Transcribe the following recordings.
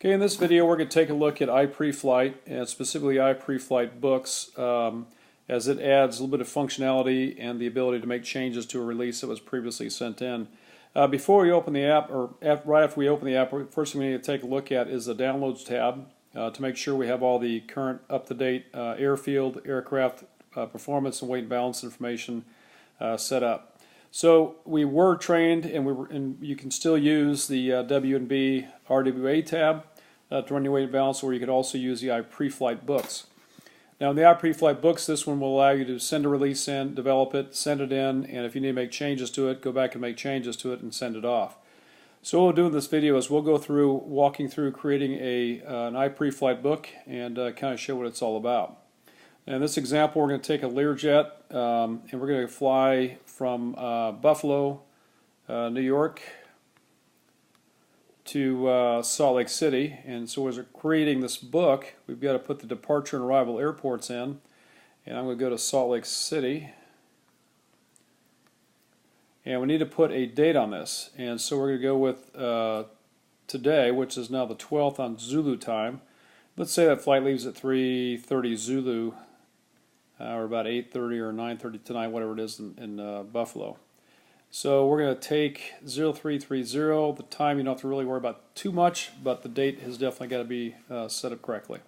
Okay, in this video we're going to take a look at iPreFlight and specifically iPreFlight books as it adds a little bit of functionality and the ability to make changes to a release that was previously sent in. Before we open the app, or right after we open the app, first thing we need to take a look at is the Downloads tab to make sure we have all the current up-to-date airfield, aircraft performance and weight and balance information set up. So we were trained, and you can still use the W&B RWA tab to run your weight and balance, or you could also use the iPreFlight books. Now in the iPreFlight books, this one will allow you to send a release in, develop it, send it in, and if you need to make changes to it, go back and make changes to it and send it off. So what we'll do in this video is we'll go through, walking through creating an iPreFlight book and kind of show what it's all about. In this example, we're going to take a Learjet and we're going to fly from Buffalo, New York to Salt Lake City. And so as we're creating this book, we've got to put the departure and arrival airports in. And I'm going to go to Salt Lake City. And we need to put a date on this. And so we're going to go with today, which is now the 12th on Zulu time. Let's say that flight leaves at 3:30 Zulu, or about 8:30 or 9:30 tonight, whatever it is in Buffalo. So we're going to take 0330. The time you don't have to really worry about too much, but the date has definitely got to be set up correctly.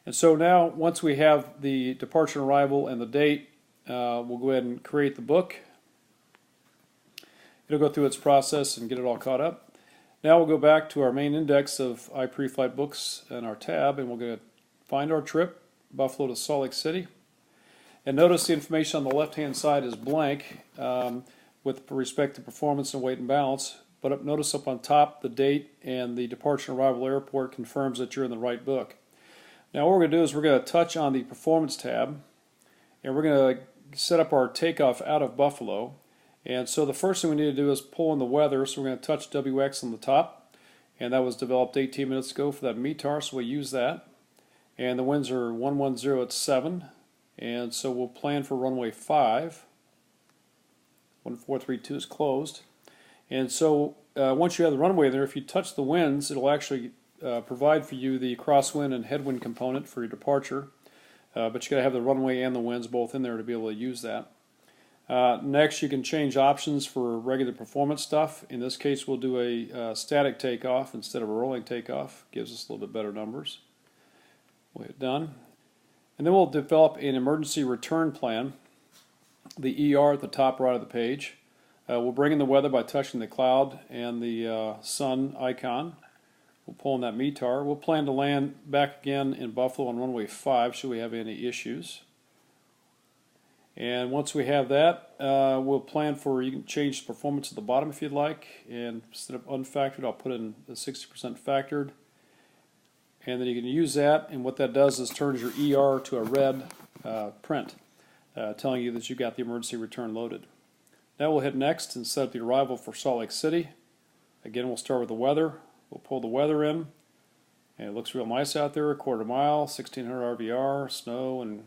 And so now, once we have the departure and arrival and the date, we'll go ahead and create the book. It'll go through its process and get it all caught up. Now we'll go back to our main index of iPreFlight books and our tab, and we're going to find our trip, Buffalo to Salt Lake City. And notice the information on the left-hand side is blank with respect to performance and weight and balance. But notice up on top, the date and the departure and arrival airport confirms that you're in the right book. Now what we're going to do is we're going to touch on the performance tab, and we're going to set up our takeoff out of Buffalo. And so the first thing we need to do is pull in the weather. So we're going to touch WX on the top, and that was developed 18 minutes ago for that METAR, so we'll use that. And the winds are 110 at 7. And so we'll plan for runway 5. 1432 is closed. And so once you have the runway there, if you touch the winds, it'll actually provide for you the crosswind and headwind component for your departure. But you got to have the runway and the winds both in there to be able to use that. Next, you can change options for regular performance stuff. In this case, we'll do a static takeoff instead of a rolling takeoff. Gives us a little bit better numbers. We'll hit done. And then we'll develop an emergency return plan, the ER at the top right of the page. We'll bring in the weather by touching the cloud and the sun icon. We'll pull in that METAR. We'll plan to land back again in Buffalo on runway 5 should we have any issues. And once we have that, we'll plan for, you can change the performance at the bottom if you'd like. And instead of unfactored, I'll put in the 60% factored. And then you can use that, and what that does is turns your ER to a red print, telling you that you've got the emergency return loaded. Now we'll hit next and set up the arrival for Salt Lake City. Again, we'll start with the weather. We'll pull the weather in, and it looks real nice out there, a quarter mile, 1600 RVR, snow, and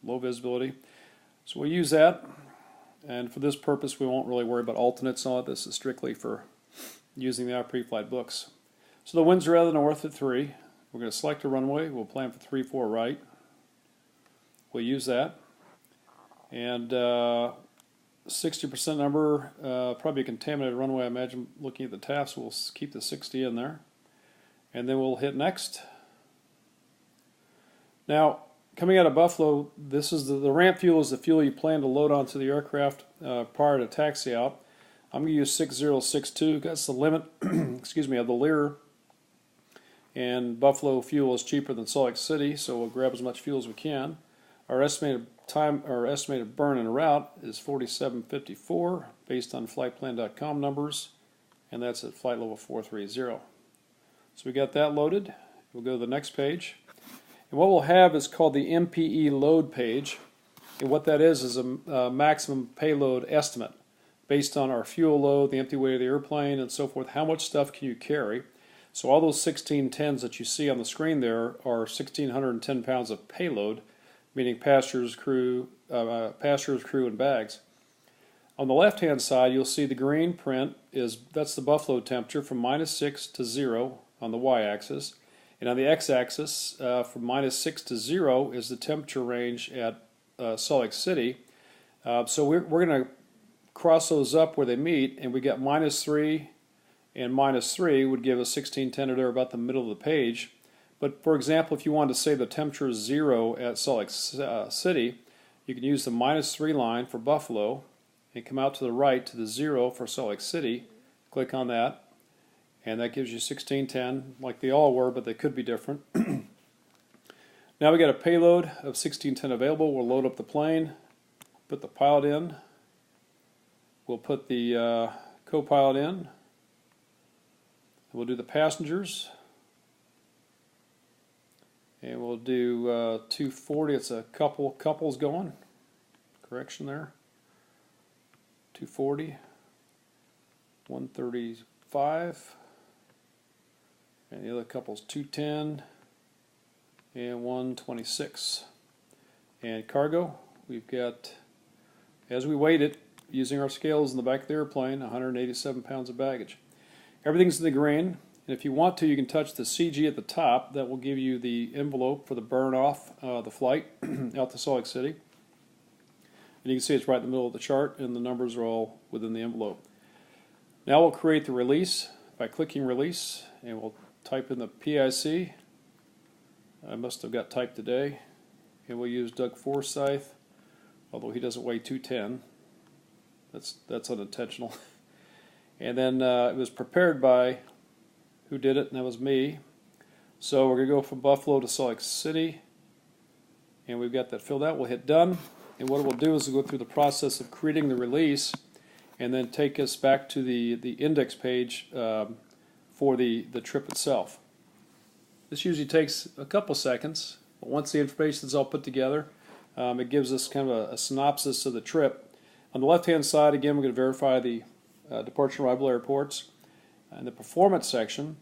low visibility. So we'll use that, and for this purpose we won't really worry about alternates and all that. This is strictly for using the iPreFlight books. So the winds are out of the north at 3. We're going to select a runway. We'll plan for 3-4 right. We'll use that. And 60% number, probably a contaminated runway, I imagine, looking at the task, so we'll keep the 60 in there. And then we'll hit next. Now, coming out of Buffalo, this is the ramp fuel is the fuel you plan to load onto the aircraft prior to taxi out. I'm going to use 6062. That's the limit excuse me, of the Lear. And Buffalo fuel is cheaper than Salt Lake City, so we'll grab as much fuel as we can. Our estimated time, or estimated burn en route is 4754 based on flightplan.com numbers, and that's at flight level 430. So we got that loaded. We'll go to the next page. And what we'll have is called the MPE load page. And what that is a maximum payload estimate based on our fuel load, the empty weight of the airplane, and so forth. How much stuff can you carry? So all those 1610s that you see on the screen there are 1,610 pounds of payload, meaning passengers, crew, and bags. On the left-hand side, you'll see the green print that's the Buffalo temperature from -6 to 0 on the y-axis. And on the x-axis, from -6 to 0 is the temperature range at Salt Lake City. So we're going to cross those up where they meet, and we get -3 and -3 would give us 1610 or about the middle of the page. But for example, if you wanted to say the temperature is 0 at Salt Lake City, you can use the -3 line for Buffalo and come out to the right to the 0 for Salt Lake City. Click on that, and that gives you 1610, like they all were, but they could be different. Now we got a payload of 1610 available. We'll load up the plane, put the pilot in. We'll put the co-pilot in. We'll do the passengers. And we'll do 240. It's a couples going. Correction there. 240. 135. And the other couple's 210. And 126. And cargo, we've got, as we weighed it, using our scales in the back of the airplane, 187 pounds of baggage. Everything's in the green. And if you want to, you can touch the CG at the top. That will give you the envelope for the burn off the flight out to Salt Lake City. And you can see it's right in the middle of the chart, and the numbers are all within the envelope. Now we'll create the release by clicking release, and we'll type in the PIC. I must have got typed today. And we'll use Doug Forsyth, although he doesn't weigh 210. That's unintentional. And then it was prepared by who did it, and that was me. So we're going to go from Buffalo to Salt Lake City, and we've got that filled out. We'll hit done, and what it will do is we'll go through the process of creating the release and then take us back to the index page for the trip itself. This usually takes a couple seconds, but once the information is all put together, it gives us kind of a synopsis of the trip. On the left-hand side, again, we're going to verify the departure and arrival airports. In the performance section,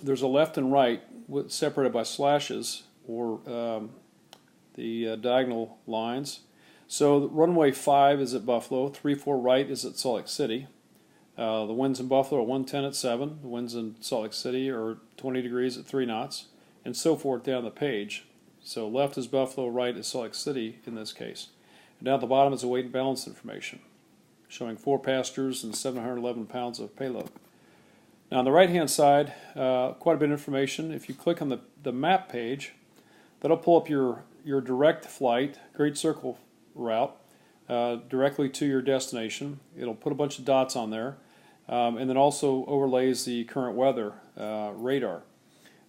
there's a left and right separated by slashes or the diagonal lines. So runway 5 is at Buffalo, 34 right is at Salt Lake City. The winds in Buffalo are 110 at 7. The winds in Salt Lake City are 20 degrees at 3 knots, and so forth down the page. So left is Buffalo, right is Salt Lake City in this case. And down at the bottom is the weight and balance information, showing 4 passengers and 711 pounds of payload. Now on the right-hand side, quite a bit of information. If you click on the map page, that'll pull up your direct flight, Great Circle route, directly to your destination. It'll put a bunch of dots on there, and then also overlays the current weather radar.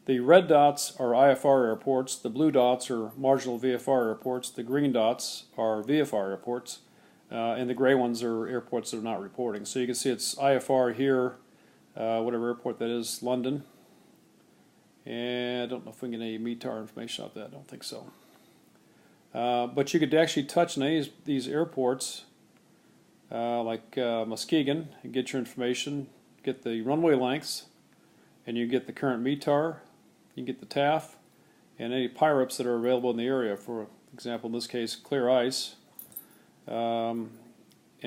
The red dots are IFR airports, the blue dots are marginal VFR airports, the green dots are VFR airports, and the gray ones are airports that are not reporting. So you can see it's IFR here, whatever airport that is, London. And I don't know if we can get any METAR information off that, I don't think so. But you could actually touch any of these airports, like Muskegon, and get your information, get the runway lengths, and you get the current METAR, you can get the TAF, and any PIREPs that are available in the area. For example, in this case, clear ice, and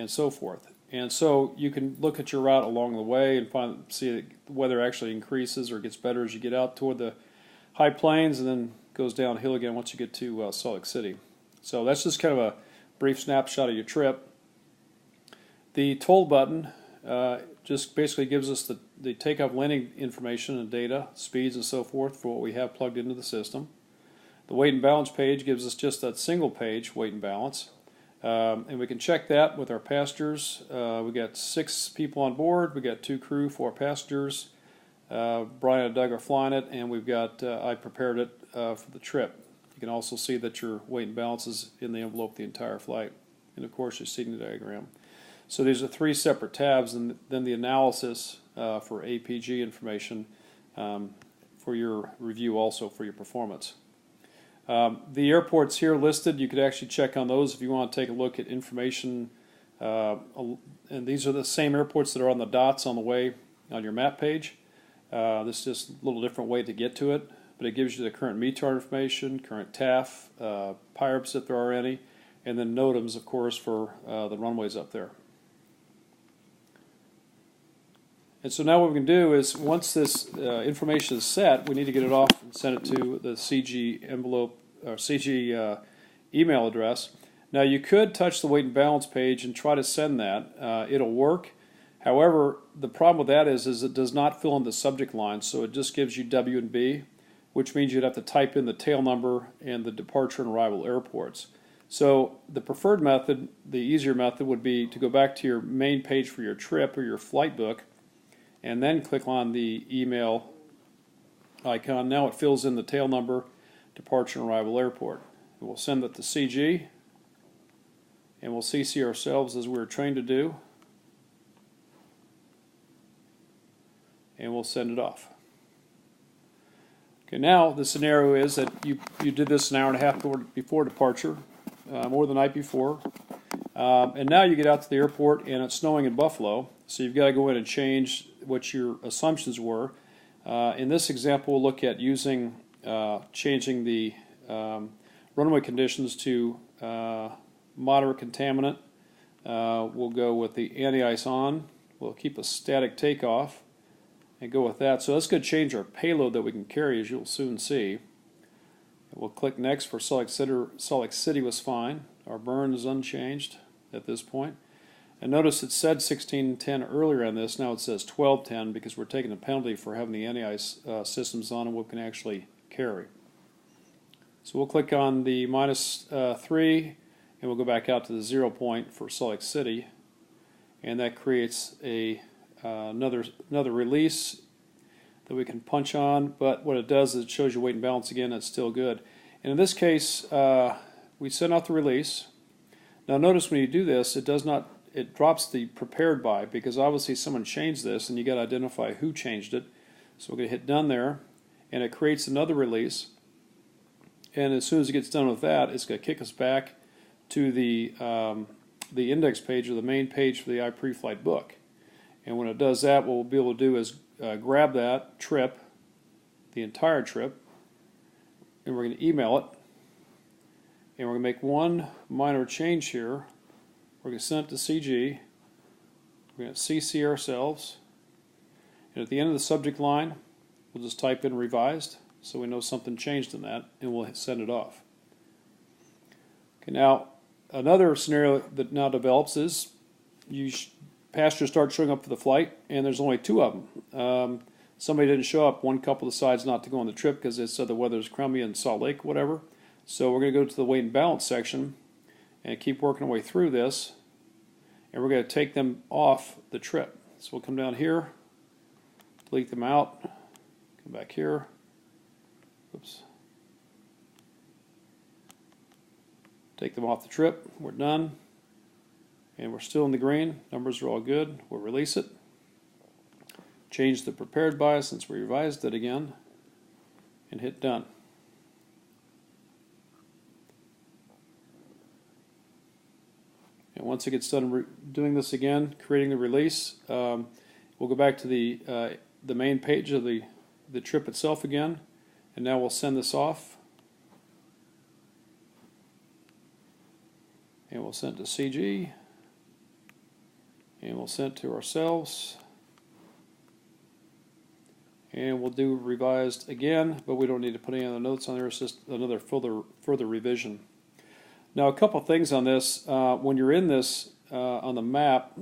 so forth. And so you can look at your route along the way and see that the weather actually increases or gets better as you get out toward the high plains, and then goes downhill again once you get to Salt Lake City. So that's just kind of a brief snapshot of your trip. The toll button just basically gives us the takeoff landing information and data, speeds and so forth for what we have plugged into the system. The weight and balance page gives us just that single page weight and balance. And we can check that with our passengers. We got 6 people on board. We got 2 crew, 4 passengers. Brian and Doug are flying it, and we've got I prepared it for the trip. You can also see that your weight and balance is in the envelope the entire flight, and of course your seating diagram. So these are 3 separate tabs, and then the analysis for APG information for your review, also for your performance. The airports here listed, you could actually check on those if you want to take a look at information. And these are the same airports that are on the dots on the way on your map page. This is just a little different way to get to it, but it gives you the current METAR information, current TAF, PIREPs if there are any, and then NOTAMs, of course, for the runways up there. And so now what we can do is, once this information is set, we need to get it off and send it to the CG envelope or CG email address. Now you could touch the weight and balance page and try to send that. It'll work. However, the problem with that is it does not fill in the subject line, so it just gives you W and B, which means you'd have to type in the tail number and the departure and arrival airports. So the preferred method, the easier method, would be to go back to your main page for your trip or your flight book, and then click on the email icon. Now it fills in the tail number, departure and arrival airport. And we'll send that to CG, and we'll CC ourselves as we were trained to do, and we'll send it off. Okay, now the scenario is that you did this an hour and a half before departure, more the night before, and now you get out to the airport and it's snowing in Buffalo, so you've got to go in and change what your assumptions were. In this example, we'll look at using changing the runway conditions to moderate contaminant. We'll go with the anti-ice on. We'll keep a static takeoff and go with that. So that's going to change our payload that we can carry, as you'll soon see. We'll click next for Salt Lake City was fine. Our burn is unchanged at this point. And notice it said 1610 earlier on this, now it says 1210 because we're taking a penalty for having the anti-ice systems on and what we can actually carry. So we'll click on the -3 and we'll go back out to the 0 point for Salt Lake City, and that creates another release that we can punch on, but what it does is it shows you weight and balance again. It's still good. And in this case, we send out the release. Now notice when you do this, it drops the prepared by, because obviously someone changed this and you got to identify who changed it. So we're going to hit done there, and it creates another release. And as soon as it gets done with that, it's going to kick us back to the index page or the main page for the iPreFlight book. And when it does that, what we'll be able to do is grab that trip, the entire trip, and we're going to email it. And we're going to make one minor change here. We're going to send it to CG. We're going to CC ourselves. And at the end of the subject line, we'll just type in revised so we know something changed in that, and we'll send it off. Okay, now another scenario that now develops is passengers start showing up for the flight, and there's only 2 of them. Somebody didn't show up. One couple decides not to go on the trip because it said the weather's crummy in Salt Lake, whatever. So we're going to go to the weight and balance section and keep working our way through this, and we're going to take them off the trip. So we'll come down here, delete them out, come back here. Oops. Take them off the trip. We're done. And we're still in the green. Numbers are all good. We'll release it. Change the prepared by since we revised it again. And hit done. And once it gets done doing this again, creating the release, we'll go back to the main page of the trip itself again. And now we'll send this off. And we'll send it to CG. And we'll send it to ourselves. And we'll do revised again, but we don't need to put any other notes on there. It's just another further revision. Now, a couple things on this. When you're in this on the map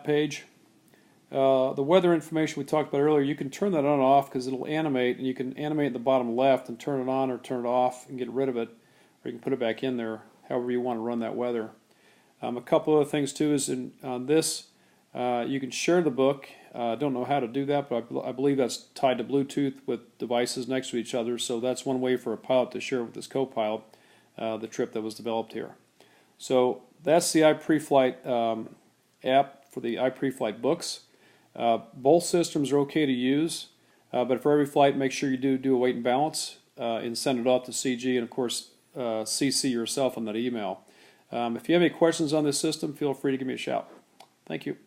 page, the weather information we talked about earlier, you can turn that on and off because it'll animate, and you can animate at the bottom left and turn it on or turn it off and get rid of it, or you can put it back in there however you want to run that weather. A couple other things too is on this, you can share the book. I don't know how to do that, but I believe that's tied to Bluetooth with devices next to each other, so that's one way for a pilot to share with his co-pilot the trip that was developed here. So that's the iPreFlight app for the iPreFlight books. Both systems are okay to use, but for every flight, make sure you do a weight and balance and send it off to CG, and of course CC yourself on that email. If you have any questions on this system, feel free to give me a shout. Thank you.